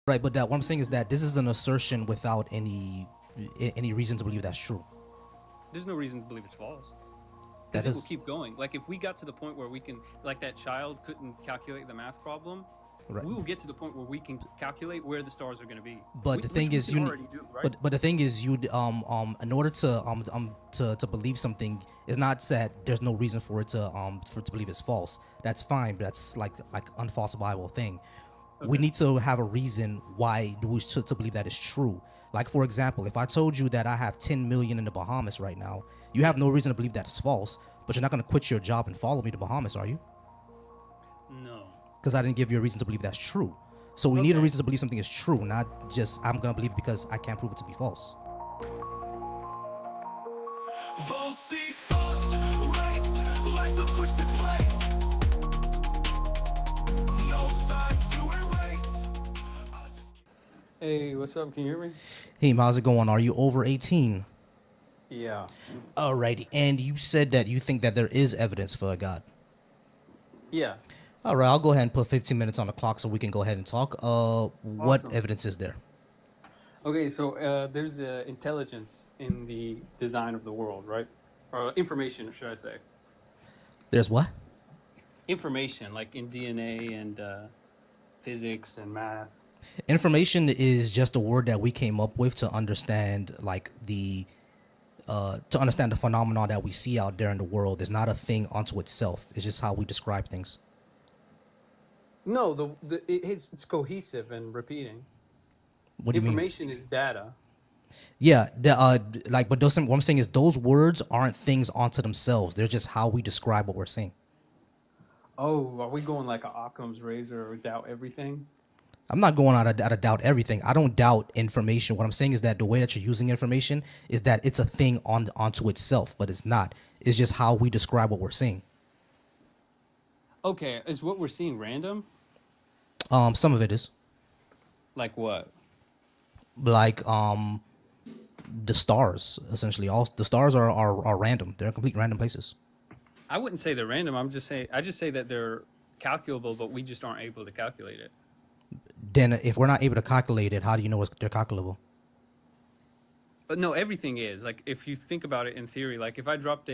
Right, but that what I'm saying is that this is an assertion without any reason to believe that's true. There's no reason to believe it's false because That it will is keep going. Like if we got to the point where we can, like that child couldn't calculate the math problem, right. we will get to the point where we can calculate where the stars are going to be, But the which thing we is, can already do, right? but the thing is, you in order to believe something, is not that there's no reason for it to believe it's false. That's fine. But that's like unfalsifiable thing. We Okay. need to have a reason why do we to believe that is true. Like for example, if I told you that I have 10 million in the Bahamas right now, you have no reason to believe that it's false. But you're not going to quit your job and follow me to Bahamas, are you? No. Because I didn't give you a reason to believe that's true. So we need a Okay. reason to believe something is true, not just I'm gonna believe it because I can't prove it to be false. Falsy thoughts, race, life's a twisted place. No time to erase. Hey, what's up? Can you hear me? Hey, how's it going? Are you over 18? Yeah. Alrighty. And you said that you think that there is evidence for a God. Yeah. All right, I'll go ahead and put 15 minutes on the clock so we can go ahead and talk. What Awesome. evidence is there? Okay, so there's intelligence in the design of the world, right? Or information, should I say? There's what? Information, like in DNA and physics and math. Information is just a word that we came up with to understand like to understand the phenomenon that we see out there in the world. It's not a thing unto itself. It's just how we describe things. No, it's cohesive and repeating. What do you mean? Information is data. Yeah, but what I'm saying is those words aren't things onto themselves. They're just how we describe what we're seeing. Oh, are we going like a Occam's razor or doubt everything? I'm not going out of doubt everything. I don't doubt information. What I'm saying is that the way that you're using information is that it's a thing onto itself, but it's not. It's just how we describe what we're seeing. Okay, is what we're seeing random? Some of it is Like what? like the stars. Essentially, all the stars are random. They're complete random places. I wouldn't say they're random. I just say that they're calculable, but we just aren't able to calculate it. Then, if we're not able to calculate it, how do you know they're calculable? But no, everything is. Like if you think about it in theory, like if I dropped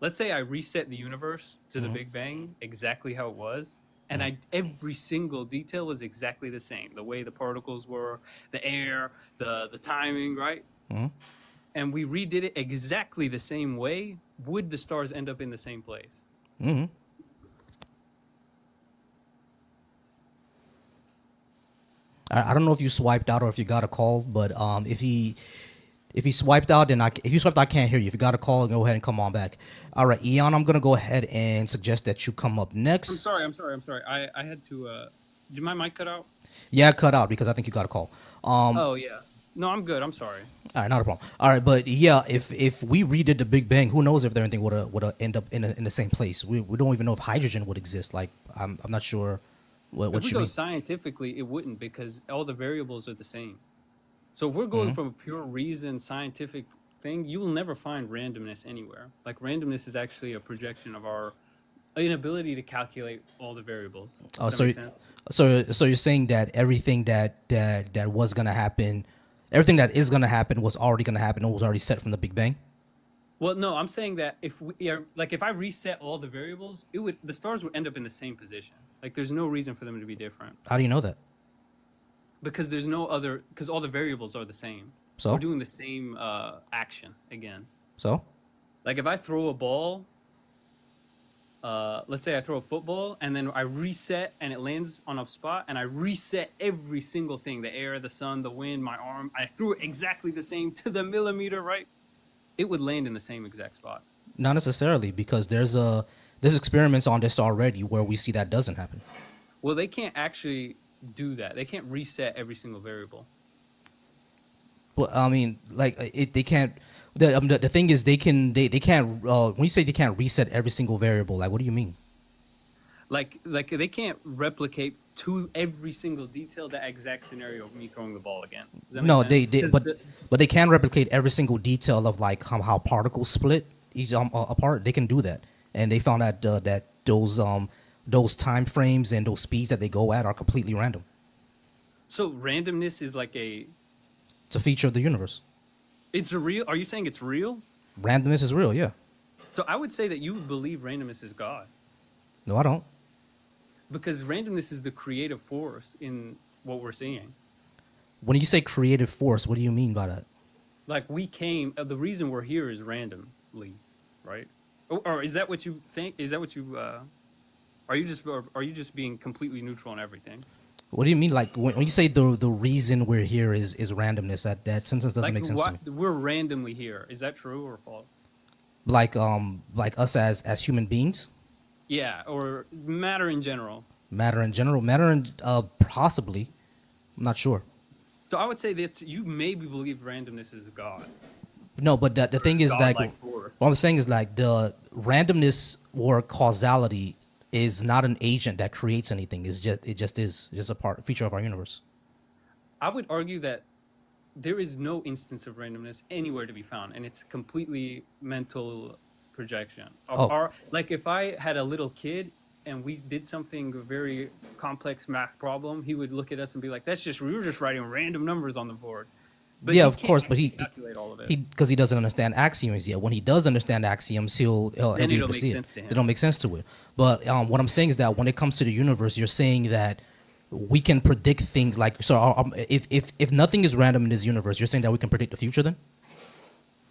let's say I reset the universe to the Big Bang exactly how it was, and every single detail was exactly the same. The way the particles were, the air, the timing, right? And we redid it exactly the same way, would the stars end up in the same place? I don't know if you swiped out or if you got a call, but if he swiped out, then if you swiped out, I can't hear you. If you got a call, go ahead and come on back. All right, Eon, I'm gonna go ahead and suggest that you come up I'm next. sorry. I had to did my mic cut out? Yeah, cut out because I think you got a call. Oh yeah. No, I'm good. I'm sorry. All right, not a problem. All right, but yeah, if we redid the Big Bang, who knows if everything would end up in the same place? We don't even know if hydrogen would exist. Like I'm not sure If what we you go mean. scientifically, it wouldn't because all the variables are the same. So if we're going from a pure reason scientific thing, you will never find randomness anywhere. Like randomness is actually a projection of our inability to calculate all the variables. Oh, Does that so make sense? so you're saying that everything that was gonna happen, everything that is gonna happen was already gonna happen. It was already set from the Big Bang. Well, no, I'm saying that if we are like if I reset all the variables, the stars would end up in the same position. Like there's no reason for them to be different How do you know that? because because all the variables are the same. So We're doing the same action again. so Like if I throw a ball, let's say I throw a football and then I reset and it lands on a spot and I reset every single thing, the air, the sun, the wind, my arm, I threw it exactly the same to the millimeter, right? It would land in the same exact spot. not necessarily because there's experiments on this already where we see that doesn't happen. Well, they can't actually do that. They can't reset every single variable. But I mean, like they can't. The thing is, they can't. When you say they can't reset every single variable, like what do you mean? Like they can't replicate to every single detail that exact scenario of me throwing the ball again. Does that make No, sense? they 'Cause but they can replicate every single detail of like how particles split each apart. They can do that, and they found out that those time frames and those speeds that they go at are completely random. So randomness is like a. It's a feature of the universe. It's a real. Are you saying it's real? Randomness is real, yeah. So I would say that you believe randomness is God, No, I don't. because randomness is the creative force in what we're seeing. When you say creative force, what do you mean by that? Like we came. The reason we're here is randomly, right? Or is that what you think? Is that what you? Are you just being completely neutral on everything? What do you mean? Like when you say the reason we're here is randomness, that sentence doesn't Like make sense to me. we're randomly here. Is that true or false? Like us as human beings, Yeah, or matter in general. matter in general, matter in possibly. I'm not sure. So I would say that you maybe believe randomness is God. No, but the thing is like God-like force. what I'm saying is like the randomness or causality is not an agent that creates anything. It just is just a feature of our universe. I would argue that there is no instance of randomness anywhere to be found, and it's completely mental projection. Oh. Like if I had a little kid and we did something very complex math problem, he would look at us and be like, "That's just we were just writing random numbers on the board." But Yeah, he of can't course, but he calculate all of it. because he doesn't understand axioms yet. When he does understand axioms, he'll Then be it'll able to make see sense it. to him. They don't make sense to it. But what I'm saying is that when it comes to the universe, you're saying that we can predict things like so. If nothing is random in this universe, you're saying that we can predict the future. Then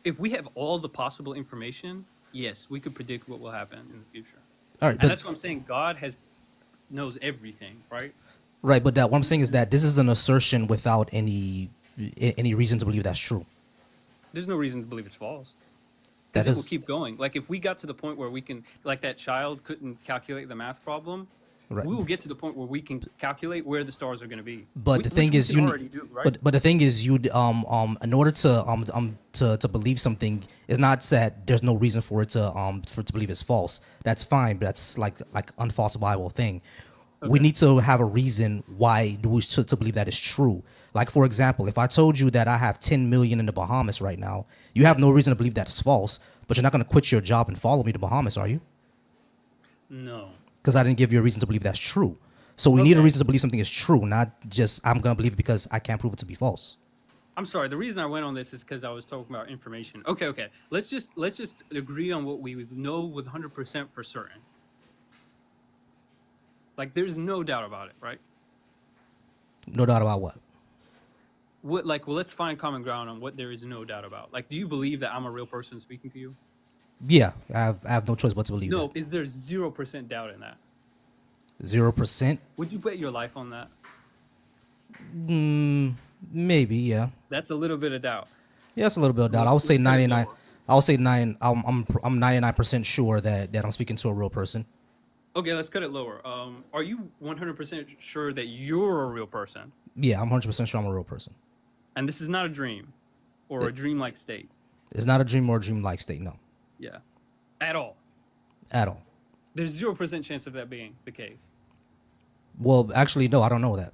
If we have all the possible information, yes, we could predict what will happen in the future. all right, And but that's what I'm saying. God knows everything, right? right, but that what I'm saying is that this is an assertion without any reason to believe that's true. There's no reason to believe it's false. That Because it will is keep going. Like if we got to the point where we can, like that child couldn't calculate the math problem, right. we will get to the point where we can calculate where the stars are going to be. But the Which thing we is, can you already do, right? but the thing is, you in order to believe something is not that there's no reason for it to believe it's false. That's fine, but that's like unfalsifiable thing. We need to have a reason why do we to believe that is true. Like for example, if I told you that I have 10 million in the Bahamas right now, you have no reason to believe that it's false. But you're not going to quit your job and follow me to Bahamas, are you? No. Because I didn't give you a reason to believe that's true. So we need a Okay. reason to believe something is true, not just I'm going to believe it because I can't prove it to be false. I'm sorry. The reason I went on this is because I was talking about information. Okay. Let's just agree on what we would know with 100% for certain. Like there's no doubt about it, right? No doubt about what. Let's find common ground on what there is no doubt about. Like, do you believe that I'm a real person speaking to you? Yeah, I have no choice but to believe No. Is there 0% doubt in that? that. 0%? Would you bet your life on that? Maybe, yeah. That's a little bit of doubt. Yeah, it's a little bit of doubt. I would Let's say put it 99. lower. I would say 9. I'm 99% sure that I'm speaking to a real person. Okay, let's cut it lower. Are you 100% sure that you're a real person? Yeah, I'm 100% sure I'm a real person. And this is not a dream or a dreamlike state? It's not a dream or a dream-like state, no, Yeah. At all. at all. There's 0% chance of that being the case. Well, actually, no, I don't know that.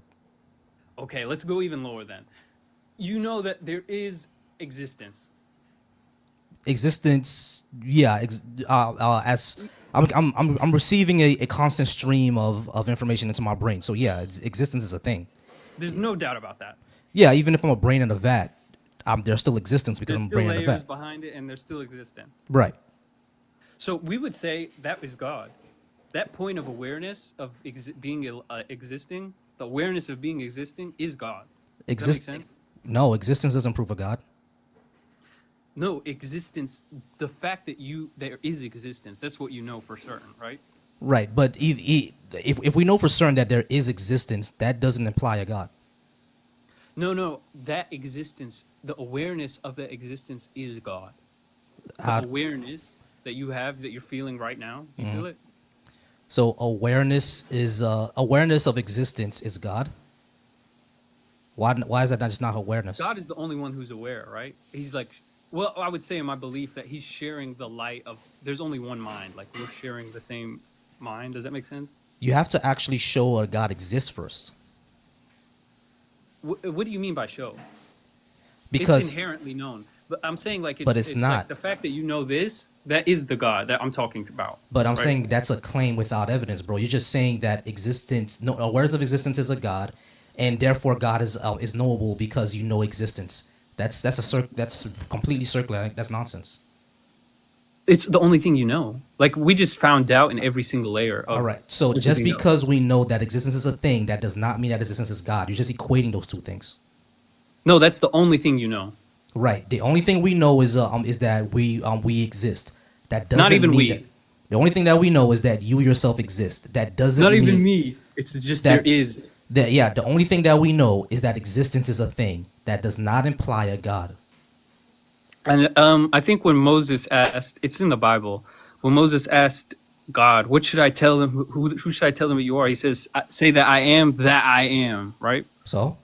Okay, let's go even lower then. You know that there is existence. Existence, yeah. As I'm receiving a constant stream of information into my brain, so yeah, existence is a thing. There's no doubt about that. Yeah, even if I'm a brain in a vat, there's still existence because There's I'm a still brain in a layers vat. behind it, and there's still existence. Right. So we would say that is God. That point of awareness of being existing, the awareness of being existing is God. Does that make sense? No, existence doesn't prove a God. No, existence, the fact that there is existence, that's what you know for certain, right? Right, but if we know for certain that there is existence, that doesn't imply a God. No, that existence, the awareness of that existence is God. The How- awareness that you have, that you're feeling right now, you feel it? So awareness of existence is God. Why is that not just not awareness? God is the only one who's aware, right? He's like, well, I would say in my belief that he's sharing the light of, there's only one mind. Like we're sharing the same mind. Does that make sense? You have to actually show a God exists first, What do you mean by show? It's because inherently known. But I'm saying like But it's like not. the fact that you know this, that is the God that I'm talking about. but I'm right? saying that's a claim without evidence, bro. You're just saying that existence, no awareness of existence is a God, and therefore God is knowable because you know existence. That's completely circular. Like, that's nonsense. It's the only thing you know. Like we just found out in every single layer of All right. So everything just else. because we know that existence is a thing, that does not mean that existence is God. You're just equating those two things. No, that's the only thing you know. Right. The only thing we know is that we exist. That doesn't Not even mean we. that. The only thing that we know is that you yourself exist. That doesn't Not mean even me. It's just that- there is. that. Yeah. The only thing that we know is that existence is a thing. That does not imply a God. And I think when Moses asked, it's in the Bible, when Moses asked God, what should I tell them? Who should I tell them that you are? He says, say that I am, right? So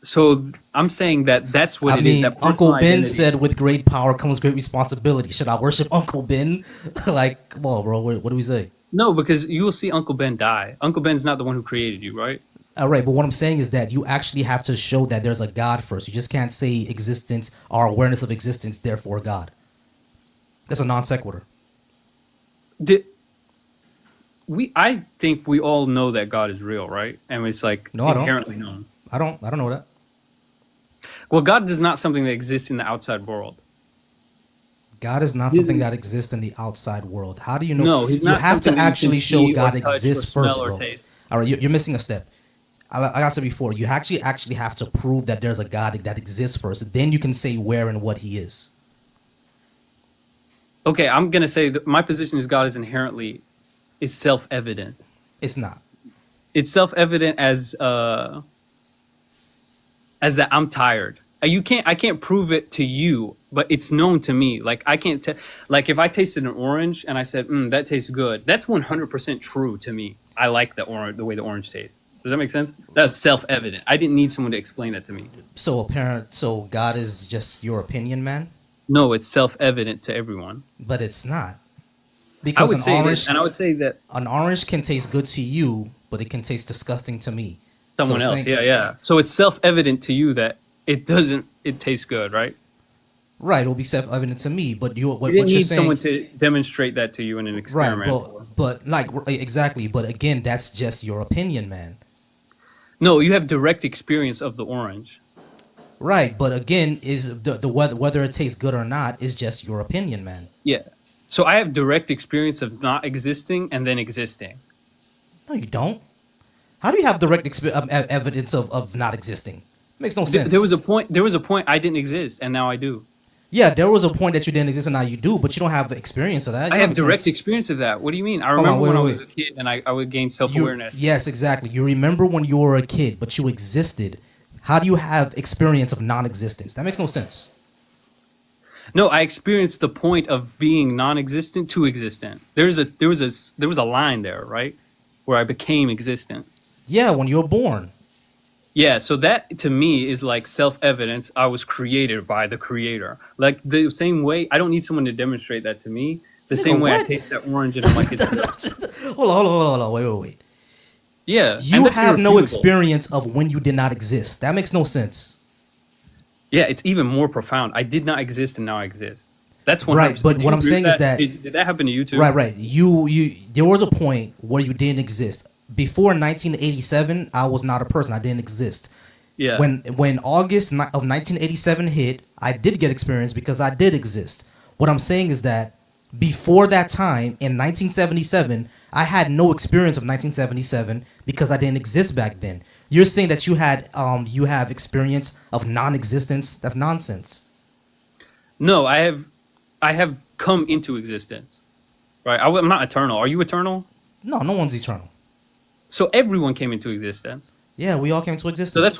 So I'm saying that that's what I it is. mean, That Uncle personal Ben identity. said, "With great power comes great responsibility." Should I worship Uncle Ben? Like, come on, bro. What do we say? No, because you will see Uncle Ben die. Uncle Ben's not the one who created you, right? All right, but what I'm saying is that you actually have to show that there's a God first. You just can't say existence or awareness of existence, therefore God. That's a non sequitur. I think we all know that God is real, right? And it's like No, I don't. inherently known. I don't know that. Well, God is not something that exists in the outside world. God is not something that exists in the outside world. How do you know? No, he's You not have to something that you can actually see show or God touch or exists smell first, or bro. taste. All right, you're missing a step. Like I said before, you actually have to prove that there's a God that exists first. Then you can say where and what He is. Okay, I'm gonna say that my position is God is self-evident. It's not. It's self-evident as that I'm tired. I can't prove it to you, but it's known to me. Like I can't tell. Like if I tasted an orange and I said, "That tastes good," that's 100% true to me. I like the way the orange tastes. Does that make sense? That's self-evident. I didn't need someone to explain that to me. So God is just your opinion, man. No, it's self-evident to everyone. But it's not. I Because would say this, and I would say that an orange can taste good to you, but it can taste disgusting to me. someone So else, saying- yeah. So it's self-evident to you that it tastes good, right? Right, it'll be self-evident to me, but You what didn't you're need saying, someone to demonstrate that to you in an right? experiment. But like exactly. But again, that's just your opinion, man. No, you have direct experience of the orange. Right, but again, is the whether it tastes good or not is just your opinion, man. Yeah. So I have direct experience of not existing and then existing. No, you don't. How do you have direct evidence of not existing? Makes no sense. There was a point I didn't exist and now I do. Yeah, there was a point that you didn't exist and now you do, but you don't have the experience of that. You I don't have direct experience- experience of that. What do you mean? I on, remember wait, when I wait, was a kid and I would gain You- self-awareness. Yes, exactly. You remember when you were a kid, but you existed. How do you have experience of non-existence? That makes no sense. No, I experienced the point of being non-existent to existent. There was a line there, right? Where I became existent. Yeah, when you were born. Yeah, so that to me is like self-evidence. I was created by the creator. Like the same way, I don't need someone to demonstrate that to me. The Nigga, same way I what? taste that orange and I'm like, it's good. Hold on. Wait. Yeah. and You that's have no irrefutable. experience of when you did not exist. That makes no sense. Yeah, it's even more profound. I did not exist and now I exist. That's 100%. Right, but Do what you I'm agree saying with is that- did that happen to you too? Right. You there was a point where you didn't exist. Before 1987, I was not a person. I didn't exist. Yeah. When August of 1987 hit, I did get experience because I did exist. What I'm saying is that before that time in 1977, I had no experience of 1977 because I didn't exist back then. You're saying that you have experience of non-existence. That's nonsense. No, I have come into existence. Right? I'm not eternal. Are you eternal? No one's eternal. So everyone came into existence. Yeah, we all came into existence. So that's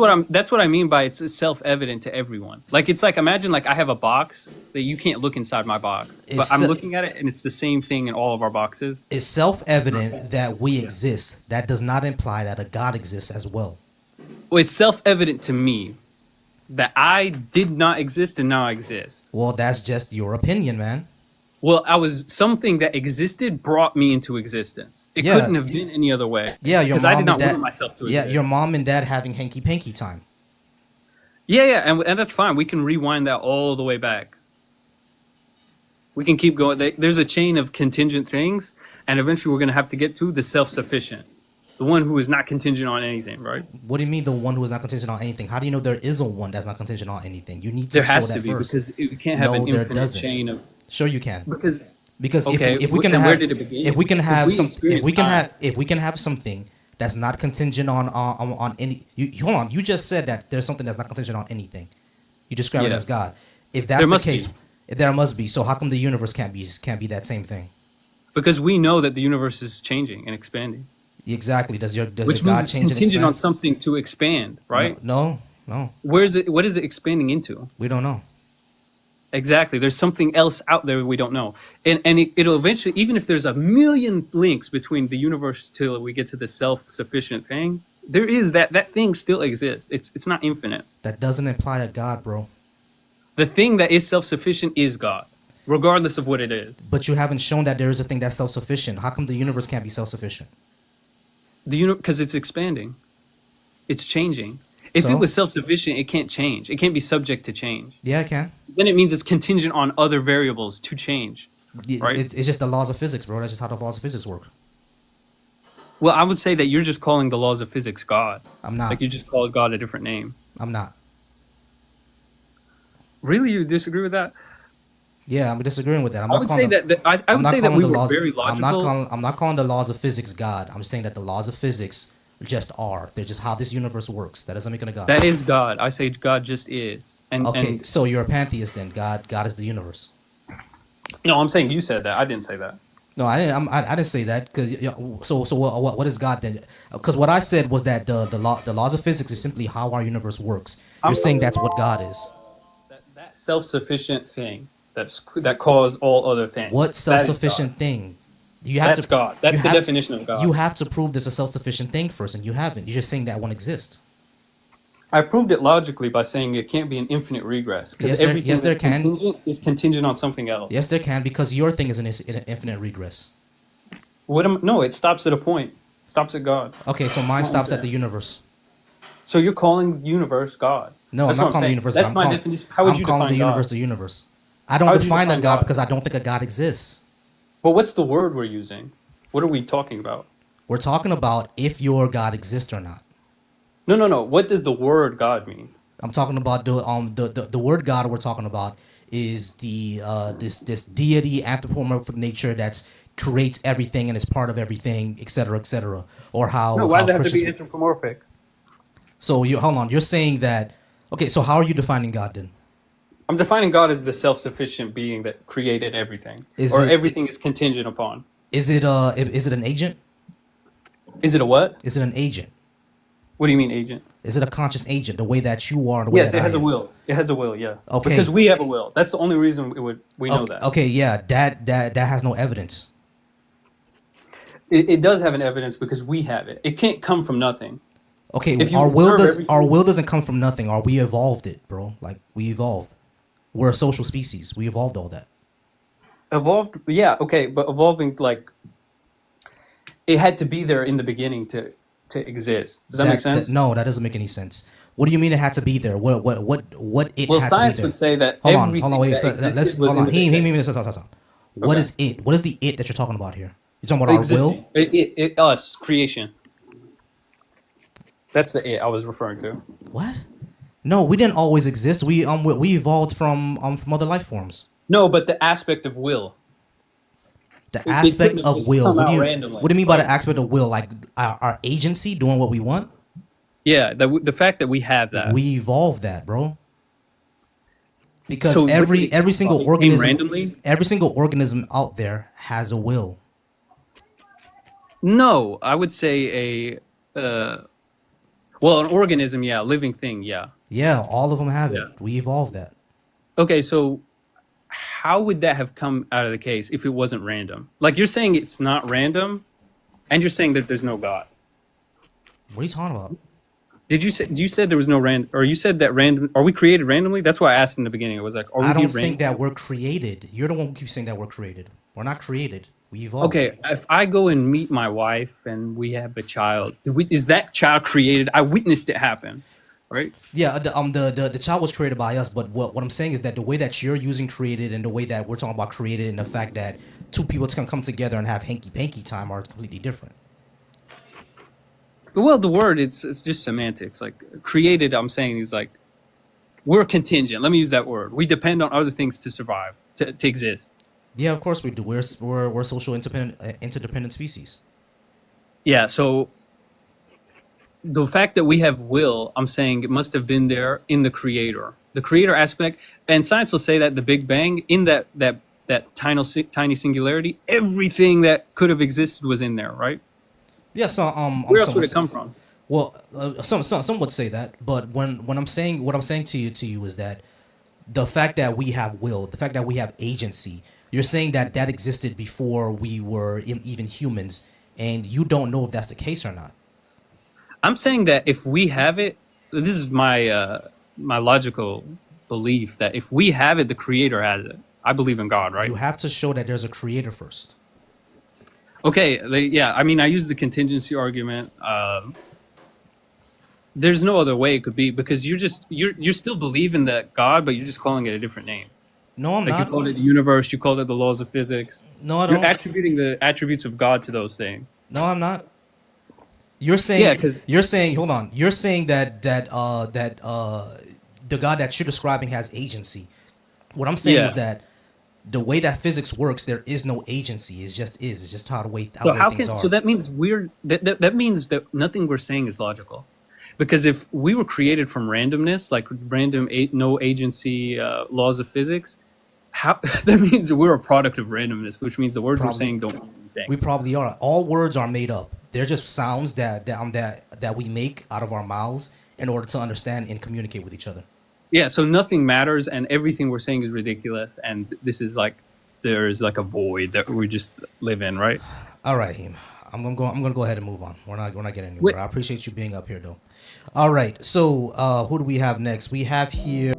what I mean by it's self-evident to everyone. Like it's like imagine like I have a box that you can't look inside my box, but It's I'm se- looking at it and it's the same thing in all of our boxes. It's self-evident that we exist. That does not imply that a God exists as well. Well, it's self-evident to me that I did not exist and now I exist. Well, that's just your opinion, man. Well, I was something that existed brought me into existence. It Yeah. couldn't have been any other way. Yeah, your because mom I did not and dad. want myself to Yeah, exist. your mom and dad having hanky-panky time. Yeah, and that's fine. We can rewind that all the way back. We can keep going. There's a chain of contingent things, and eventually we're going to have to get to the self-sufficient. the one who is not contingent on anything, right? What do you mean the one who is not contingent on anything? How do you know there is a one that's not contingent on anything? You need to There show has that to be first. because you can't have No, an there infinite doesn't. chain of Sure, you can. because Because okay, if we can then have where did it begin? if we can 'Cause have we some experience time. if we can have something that's not contingent on any hold on, you just said that there's something that's not contingent on anything. You describe it Yeah. as God. If that's There the must case, be. there must be. So how come the universe can't be that same thing? Because we know that the universe is changing and expanding, Exactly. Does which your God means it's change and contingent on expand? something to expand, right? No. Where is it? What is it expanding into? We don't know. Exactly. There's something else out there we don't know, and it'll eventually, even if there's a million links between the universe till we get to the self-sufficient thing, there is that thing still exists. It's not infinite. That doesn't imply a God, bro. The thing that is self-sufficient is God, regardless of what it is. But you haven't shown that there is a thing that's self-sufficient. How come the universe can't be self-sufficient? Because it's expanding, it's changing. If it So? was self-sufficient, it can't change. It can't be subject to change. Yeah, it can. Then it means it's contingent on other variables to change. Right. It's just the laws of physics, bro. That's just how the laws of physics work. Well, I would say that you're just calling the laws of physics God. I'm not. Like you just call God a different name. I'm not. Really, you disagree with that? Yeah, I'm disagreeing with that. I'm I not would calling say the- that I I'm would not say that calling we the were laws. very logical. I'm not calling the laws of physics God. I'm saying that the laws of physics just are. They're just how this universe works. That doesn't make it a God. That is God. I say God just is. Okay, And so you're a pantheist then. God is the universe. no, I'm saying you said that. I didn't say that. No, I didn't. I didn't say that because so what is God then? Because what I said was that the laws of physics is simply how our universe works. You're saying that's what God is. That self-sufficient thing that caused all other things. What That is God. self-sufficient thing? You have That's to. God. That's you the have- definition of God. You have to prove there's a self-sufficient thing first, and you haven't. You're just saying that one exists. I proved it logically by saying it can't be an infinite regress because Yes, there- everything yes, there that's can. contingent is contingent on something else. Yes, there can because your thing is an infinite regress. No, it stops at a point. It stops at God. Okay, so mine stops at the universe. So you're calling universe God. No, That's I'm what not calling the saying. universe. That's I'm my calling, definition. How would I'm you calling define the God? universe the universe. I How don't would you define a define God God? because I don't think a God exists. But what's the word we're using? What are we talking about? We're talking about if your God exists or not. No. What does the word God mean? I'm talking about the word God we're talking about is the this deity anthropomorphic nature that's creates everything and is part of everything, etc., etc. Or how No, why how does it have to be Christians- anthropomorphic? So you hold on, you're saying that okay, so how are you defining God then? I'm defining God as the self-sufficient being that created everything, Is or it- everything is contingent upon. Is it an agent? Is it a what? Is it an agent? What do you mean, agent? Is it a conscious agent the way that you are? The way Yes, that it has I a am? will. It has a will. Yeah. Okay. Because we have a will. That's the only reason we know that. Okay, yeah, that has no evidence. It does have an evidence because we have it. It can't come from nothing. Okay, If you our will observe our everything- will doesn't come from nothing. Or we evolved it, bro. Like we evolved. We're a social species. We evolved all that. Evolved, yeah, okay, but evolving like it had to be there in the beginning to exist. Does that make sense? No, that doesn't make any sense. What do you mean it had to be there? What it Well, had to be science there? would say that Hold on, everything wait. that So, existed let's was hold in on. the Big Bang. Stop. What Okay. is it? What is the it that you're talking about here? You're talking about our Existing. will? Us, creation. That's the it I was referring to. What? No, we didn't always exist. We evolved from other life forms. No, but the aspect of will. The It aspect couldn't of just will. come What do out you randomly. What do you mean by Like- the aspect of will? Like our agency doing what we want? Yeah, the fact that we have that. We evolved that, bro. Because So what do every you- single it came organism randomly? every single organism out there has a will. No, I would say well, an organism, yeah, a living thing, yeah. Yeah, all of them have Yeah. it. We evolved that. Okay, so how would that have come out of the case if it wasn't random? Like you're saying it's not random, and you're saying that there's no God. What are you talking about? Did you say you said there was no random, or you said that random? Are we created randomly? That's why I asked in the beginning. It was like, are we I don't random? think that we're created. You're the one who keeps saying that we're created. We're not created. We evolved. Okay, if I go and meet my wife and we have a child, is that child created? I witnessed it happen, right? Yeah, the child was created by us, but what I'm saying is that the way that you're using created and the way that we're talking about created and the fact that two people can come together and have hanky panky time are completely different. Well, the word it's just semantics. Like created, I'm saying is like we're contingent. Let me use that word. We depend on other things to survive, to exist. Yeah, of course we do. We're social interdependent species. Yeah. So the fact that we have will, I'm saying it must have been there in the creator aspect. And science will say that the Big Bang, in that tiny singularity, everything that could have existed was in there, right? Yeah, so Where else some would would it come from? well, some would say that, but when I'm saying what I'm saying to you is that the fact that we have will, the fact that we have agency, you're saying that that existed before we were even humans, and you don't know if that's the case or not. I'm saying that if we have it, this is my logical belief that if we have it, the creator has it. I believe in God, right? You have to show that there's a creator first. Okay, yeah. I mean, I use the contingency argument. There's no other way it could be because you're still believing that God, but you're just calling it a different name. No, I'm Like you not. called it the universe, you called it the laws of physics. No, I You're don't. attributing the attributes of God to those things. No, I'm not. You're Yeah, saying 'cause you're saying hold on. You're saying that the God that you're describing has agency. What I'm saying yeah. is that the way that physics works, there is no agency. It's just is. It's just So the way how things can are. so that means that means that nothing we're saying is logical. Because if we were created from randomness, like no agency laws of physics, how that means we're a product of randomness, which means the words we're Probably saying don't mean anything. we probably are. All words are made up. They're just sounds that we make out of our mouths in order to understand and communicate with each other. Yeah, so nothing matters and everything we're saying is ridiculous and this is like there's like a void that we just live in, right? All right, Heem. I'm gonna go ahead and move on. We're not getting Wait, anywhere. I appreciate you being up here though. All right. So who do we have next? We have here